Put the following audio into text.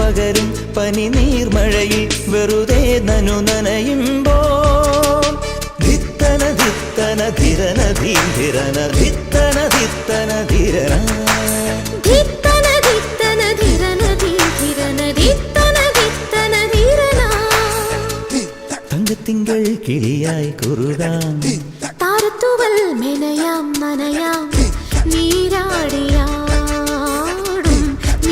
പകരും പനി നീർമഴയിൽ വെറുതെ നനയുമ്പോൾ ധിത്തന ധിത്തന ധിരന ധീരന ധിത്തന ധിത്തന ധിരന ധിത്തന ധിത്തന ധിരന ധീരന ധിത്തന ധിത്തന ധിരന തങ്കത്തിങ്കൾ കിളിയായി കുറുകാം താരത്തുവൽ മെനയാം നനയാം നീരാടിയാം